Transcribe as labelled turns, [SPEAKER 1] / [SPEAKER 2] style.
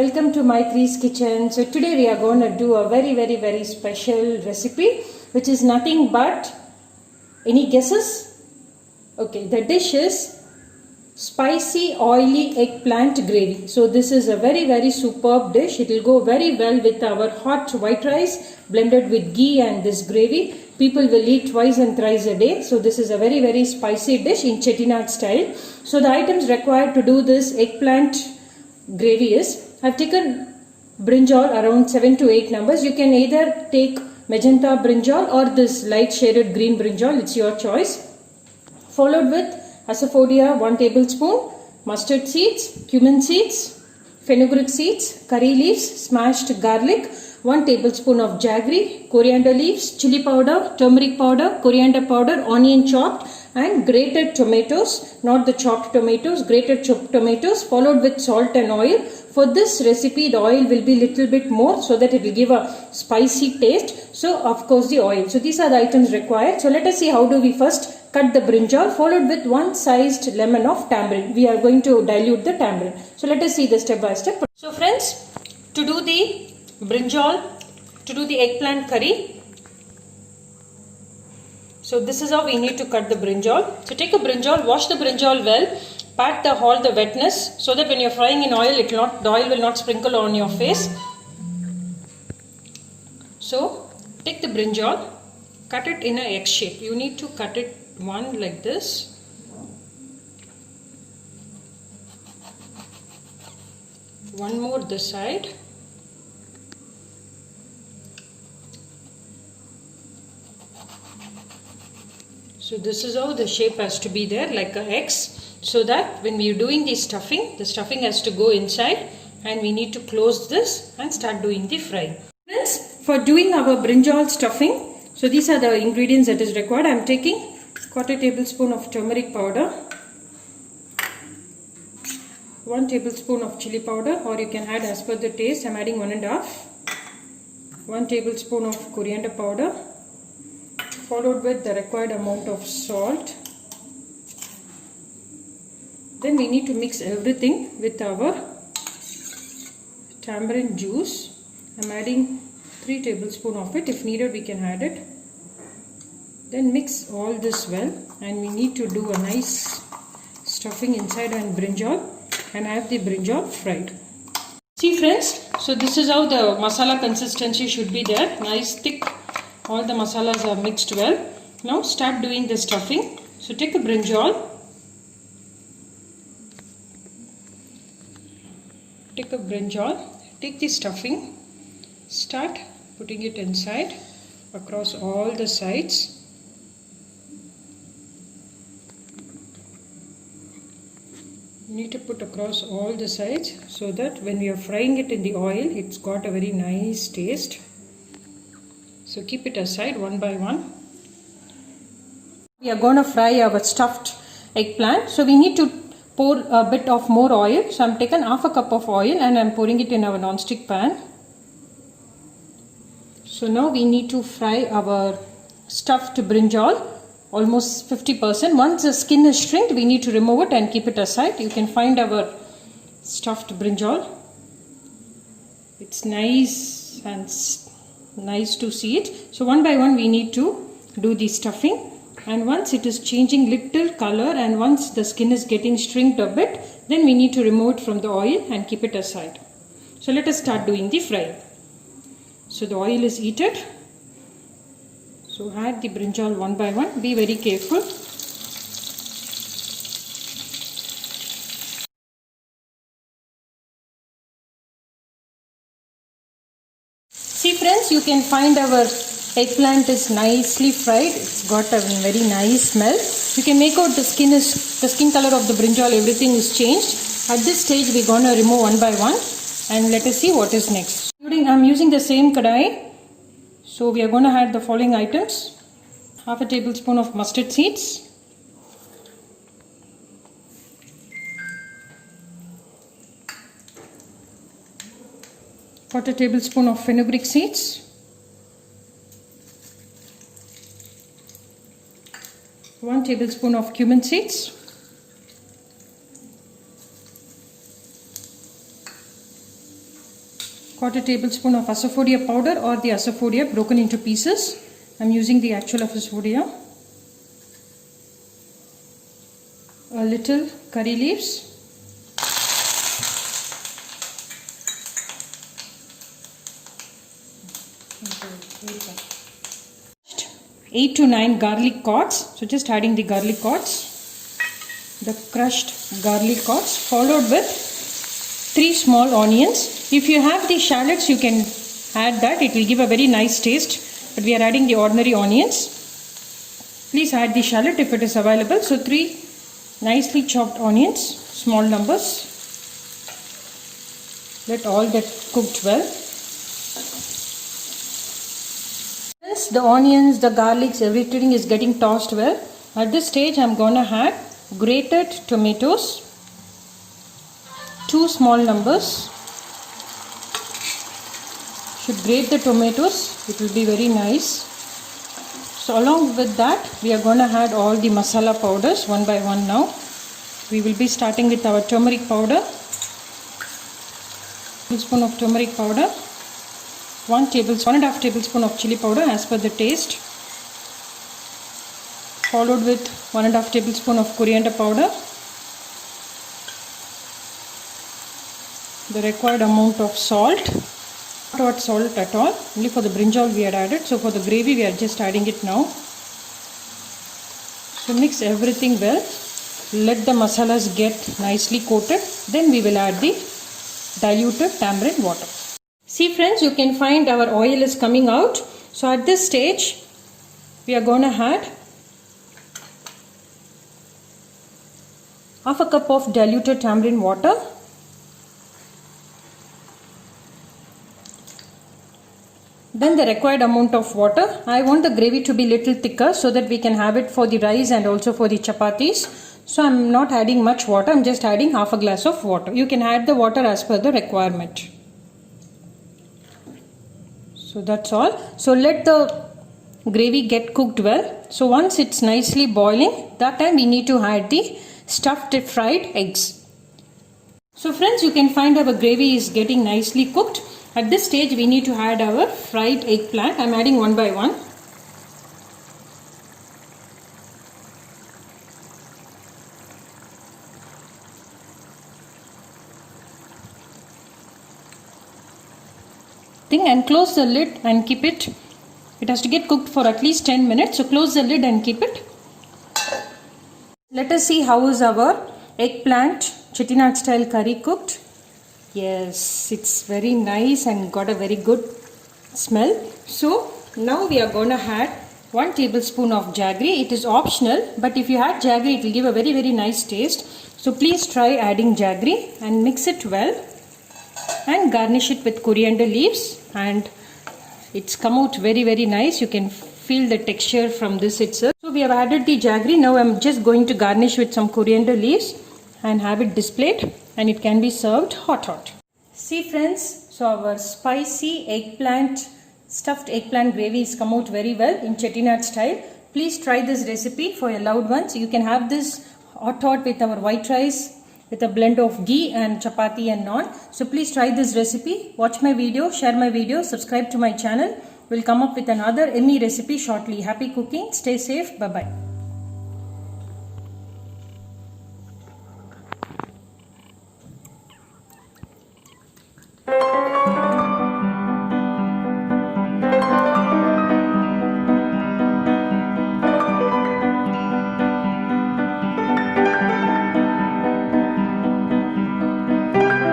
[SPEAKER 1] welcome to Maitri's Kitchen. So today we are going to do a very special recipe which is nothing but, any guesses? Okay, the dish is spicy oily eggplant gravy. So this is a very superb dish. It will go very well with our hot white rice blended with ghee and this gravy. People will eat twice and thrice a day. So this is a very spicy dish in Chettinad style. So the items required to do this eggplant gravy is, I have taken brinjal around 7 to 8 numbers. You can either take magenta brinjal or this light shaded green brinjal, it's your choice. Followed with asafoetida 1 tablespoon, mustard seeds, cumin seeds, fenugreek seeds, curry leaves, smashed garlic, 1 tablespoon of jaggery, coriander leaves, chili powder, turmeric powder, coriander powder, onion chopped, and grated tomatoes, not the chopped tomatoes, grated chopped tomatoes, followed with salt and oil. For this recipe, the oil will be little bit more so that it will give a spicy taste. So, of course, the oil. So, these are the items required. So, let us see how do we first cut the brinjal, followed with 1 sized lemon of tamarind. We are going to dilute the tamarind. So, let us see the step by step. So, friends, to do the brinjal, to do the eggplant curry, so this is how we need to cut the brinjal. So take a brinjal, wash the brinjal well, pat all the wetness so that when you are frying in oil, the oil will not sprinkle on your face. So take the brinjal, cut it in a egg shape. You need to cut it one like this. One more this side. So this is how the shape has to be there, like an X, so that when we are doing the stuffing has to go inside and we need to close this and start doing the fry. Friends, for doing our brinjal stuffing, so these are the ingredients that is required. I am taking 1/4 tablespoon of turmeric powder, 1 tablespoon of chili powder, or you can add as per the taste. I am adding 1 1/2, 1 tablespoon of coriander powder, followed with the required amount of salt. Then we need to mix everything with our tamarind juice. I am adding 3 tablespoons of it. If needed, we can add it. Then mix all this well, and we need to do a nice stuffing inside and brinjal and have the brinjal fried. See friends, so this is how the masala consistency should be there. Nice thick. All the masalas are mixed well. Now start doing the stuffing. So take a brinjal. Take the stuffing. Start putting it inside across all the sides. You need to put across all the sides so that when we are frying it in the oil, it's got a very nice taste. So keep it aside one by one. We are going to fry our stuffed eggplant. So we need to pour a bit of more oil. So I am taken 1/2 cup of oil and I am pouring it in our non-stick pan. So now we need to fry our stuffed brinjal almost 50%. Once the skin is shrinked, we need to remove it and keep it aside. You can find our stuffed brinjal. It's nice and nice to see it. So one by one we need to do the stuffing, and once it is changing little color and once the skin is getting shrinked a bit, then we need to remove it from the oil and keep it aside. So let us start doing the fry. So the oil is heated. So add the brinjal one by one. Be very careful. See friends, you can find our eggplant is nicely fried. It's got a very nice smell. You can make out the skin color of the brinjal, everything is changed. At this stage, we're going to remove one by one and let us see what is next. I'm using the same kadai. So we are going to add the following items. 1/2 tablespoon of mustard seeds, 1/4 tablespoon of fenugreek seeds, 1 tablespoon of cumin seeds, 1/4 tablespoon of asafoetida powder or the asafoetida broken into pieces. I'm using the actual asafoetida. A little curry leaves. 8 to 9 garlic cloves. So just adding the garlic cloves, the crushed garlic cloves, followed with 3 small onions. If you have the shallots, you can add that. It will give a very nice taste. But we are adding the ordinary onions. Please add the shallot if it is available. So 3 nicely chopped onions, small numbers. Let all get cooked well. Once the onions, the garlics, everything is getting tossed well, at this stage I am going to add grated tomatoes, 2 small numbers. Should grate the tomatoes, it will be very nice. So along with that, we are going to add all the masala powders one by one now. We will be starting with our turmeric powder. 1 tablespoon of turmeric powder. 1.5 tablespoon of chili powder as per the taste, followed with 1.5 tablespoon of coriander powder, the required amount of salt, not salt at all, only for the brinjal we had added. So for the gravy we are just adding it now. So mix everything well, let the masalas get nicely coated, then we will add the diluted tamarind water. See friends, you can find our oil is coming out. So at this stage, we are going to add half a cup of diluted tamarind water. Then the required amount of water. I want the gravy to be little thicker so that we can have it for the rice and also for the chapatis. So I am not adding much water, I am just adding half a glass of water. You can add the water as per the requirement. So that's all. So let the gravy get cooked well. So once it's nicely boiling, that time we need to add the stuffed fried eggs. So friends, you can find our gravy is getting nicely cooked. At this stage we need to add our fried eggplant. I'm adding one by one. And close the lid and keep it. It has to get cooked for at least 10 minutes. So close the lid and keep it. Let us see how is our eggplant Chettinad style curry cooked. Yes, it's very nice and got a very good smell. So now we are going to add 1 tablespoon of jaggery. It is optional, but if you add jaggery, it will give a very nice taste. So please try adding jaggery and mix it well. And garnish it with coriander leaves, and it's come out very nice. You can feel the texture from this itself. So we have added the jaggery. Now I'm just going to garnish with some coriander leaves and have it displayed, and it can be served hot. See friends, so our spicy stuffed eggplant gravy has come out very well in Chettinad style. Please try this recipe for your loved ones. You can have this hot with our white rice, with a blend of ghee and chapati and naan. So please try this recipe. Watch my video, share my video, subscribe to my channel. We'll come up with another yummy recipe shortly. Happy cooking. Stay safe. Bye-bye.